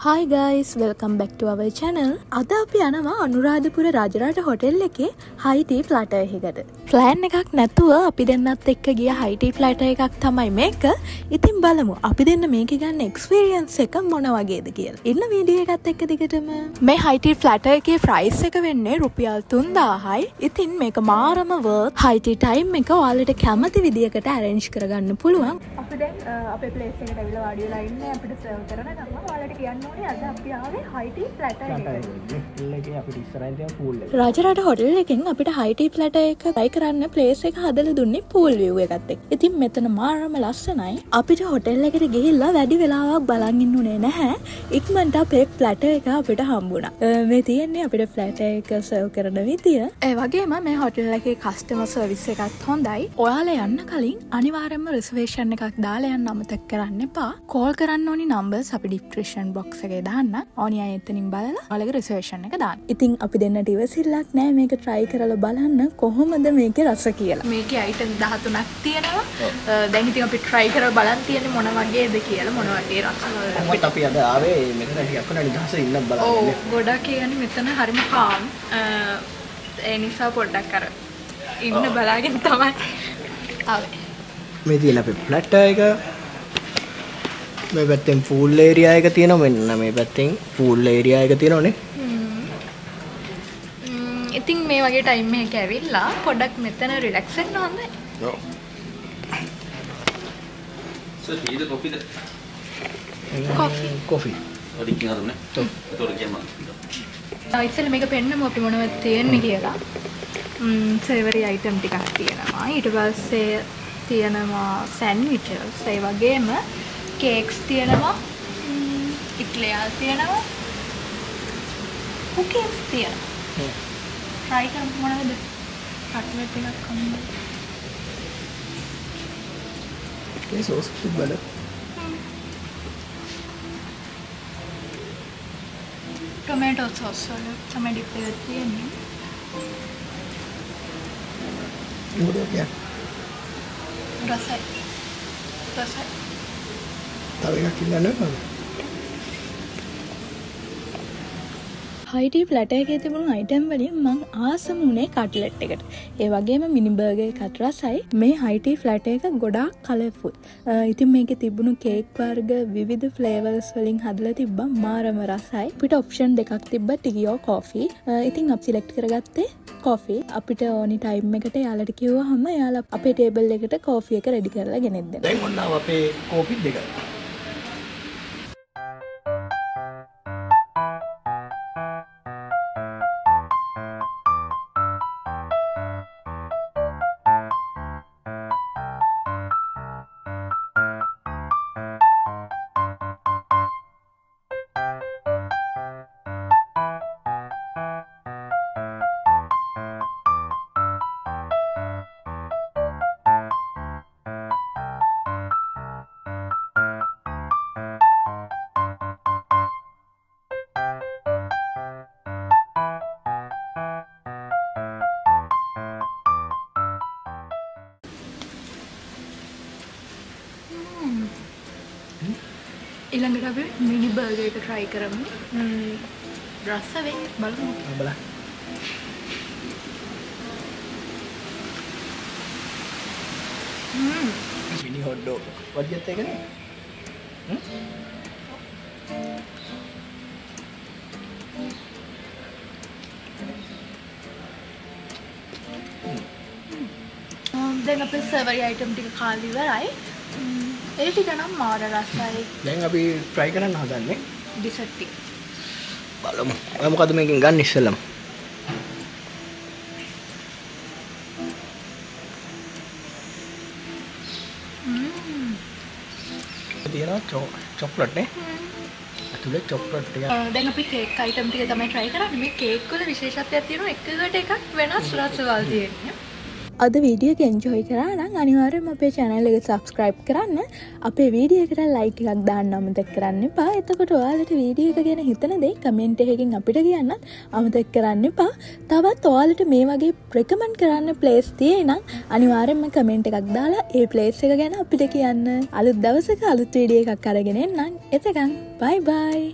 Hi guys, welcome back to our channel. Ada අපි යනවා Anuradhapura රාජරාට hotel එකේ high tea platter එකකට. plan එකක් නැතුව අපි දෙන්නත් එක්ක ගිය high tea platter එකක් තමයි මේක. ඉතින් බලමු අපි දෙන්න මේකේ ගන්න experience එක මොන වගේද කියලා. ඉන්න වීඩියෝ එකත් එක්ක දිගටම. මේ high tea platter එකේ price එක වෙන්නේ රුපියල් 3000යි. ඉතින් මේක මාරම worth. high tea time එක ඔයාලට කැමති විදියකට arrange කරගන්න පුළුවන්. අපි දැන් අපේ place එකට ඇවිල්ලා වාඩි වෙලා ඉන්නේ අපිට serve කරන ගමන් ඔයාලට කියන්න අද අපි ආවේ high tea platter එකකට. එකේ අපිට ඉස්සරහින් තියෙන pool එක. රාජරාට හොටෙල් එකෙන් අපිට high tea platter එක try කරන්න place එක හදලා දුන්නේ pool view එකත් එක්ක. ඉතින් මෙතන මාරම ලස්සනයි. අපිට හොටෙල් එකට ගිහිල්ලා වැඩි වෙලාවක් බලන් ඉන්නුනේ නැහැ. ඉක්මනට අපේ platter එක අපිට හම්බුණා. මේ තියෙන්නේ අපිට platter එක serve කරන විදිය. ඒ වගේම මේ හොටෙල් එකේ customer service එකත් හොඳයි. ඔයාලා යන්න කලින් අනිවාර්යයෙන්ම reservation එකක් දාලා යන්න අමතක කරන්න එපා. call කරන්න ඕනි numbers අපි description box එකේ දාන්න. ඕනි අය එතනින් බලලා ඔයාලගේ reservation එක දාන්න. ඉතින් අපි දෙන්නට ඉවසිල්ලක් නැහැ මේක try කරලා බලන්න කොහොමද මේකේ රස කියලා. මේකේ item 13ක් තියෙනවා. දැන් ඉතින් අපි try කරලා බලන් තියන්නේ මොන වගේද කියලා මොන වගේ රසවල. කොහොමද අපි අද ආවේ මෙතන ටිකක් වෙන නිදහස ඉන්න බලන්න. ඔව් ගොඩක් කියන්නේ මෙතන හරිම calm. ඒ නිසා පොඩ්ඩක් අර ඉන්න බලාගෙන තමයි ආවේ. මේ තියෙන අපේ platter එක මේ පැත්තෙන් pool area එක තියෙනවා මෙන්න මේ පැත්තෙන් pool area එක තියෙනවනේ. ඉතින් මේ වගේ ටයිම් එකක ඇවිල්ලා පොඩ්ඩක් මෙතන රිලැක්ස් වෙන්න හොඳයි. ඔව්. සර් ටීද කොෆිද? කොෆි. ඔඩිකින් හදුනේ. ඔව්. ඒතකොට කියන්න. ඉතින් මේක පෙන්නමු අපි මොනවද තියෙන්නේ කියලා. සේවරි අයිටම් ටිකක් තියෙනවා. ඊට පස්සේ තියෙනවා සෑන්ඩ්විචස්. ඒ වගේම කේක්ස් තියෙනවා. ඉක්ලෙයාල් තියෙනවා. කුකීස් තියෙනවා. try කරමු මොනවද? කට්ලට් එකක් කන්න. ඒ සෝස් තිබ්බද? ටොමැටෝ සෝස් වල තමයි ඩිප් එකක් තියෙන්නේ. මොකද කියන්නේ? රසයි. රසයි. තව එකක් ඉල්ලන්න ඕනද? high tea platter එකේ තිබුණු item වලින් මම ආසම උනේ කට්ලට් එකට. ඒ වගේම මිනි බර්ගර් එකත් රසයි. මේ high tea platter එක ගොඩාක් colourful. ඉතින් මේකේ තිබුණු කේක් වර්ග විවිධ flavors වලින් හදලා තිබ්බා. මාරම රසයි. අපිට option දෙකක් තිබ්බා tea or coffee. ඉතින් අපි select කරගත්තේ coffee. අපිට ඕනි time එකට යාළුවට කිව්වහම යාළුවා අපේ table එකට coffee එක ready කරලා ගෙනෙත් දෙනවා. දැන් ඔන්න අපේ කෝපි දෙක. ඊළඟට අපි මිනි බර්ගර් එක try කරමු. රස වෙයි බලමු. බලන්න. මිනි hot dog. budget එකනේ. දැන් අපේ සර්වරි item ටික කාලි ඉවරයි. ඒ ටික නම් මාර රසයි. දැන් අපි try කරන්න හදන්නේ dessert ටික. බලමු. ඔය මොකද මේකෙන් ගන්න ඉස්සෙල්ලම? තියෙනවා චොක්ලට් නේ. අතුලේ චොක්ලට් ටික. දැන් අපි කේක් item ටික තමයි try කරන්නේ. මේ කේක් වල විශේෂත්වයක් තියෙනවා එකකට එකක් වෙනස් රසවල් තියෙනවා. අද වීඩියෝ එක එන්ජොයි කරා නම් අනිවාර්යයෙන්ම අපේ channel එක subscribe කරන්න. අපේ වීඩියෝ එකට like එකක් දාන්න අමතක කරන්න එපා. එතකොට ඔයාලට වීඩියෝ එක ගැන හිතන දේ comment එකකින් අපිට කියන්නත් අමතක කරන්න එපා. තවත් ඔයාලට මේ වගේ recommend කරන්න place තියෙයි නම් අනිවාර්යයෙන්ම comment එකක් දාලා ඒ place එක ගැන අපිට කියන්න. අලුත් දවසක අලුත් වීඩියෝ එකක් අරගෙන එන්නම්. එතකන් bye bye.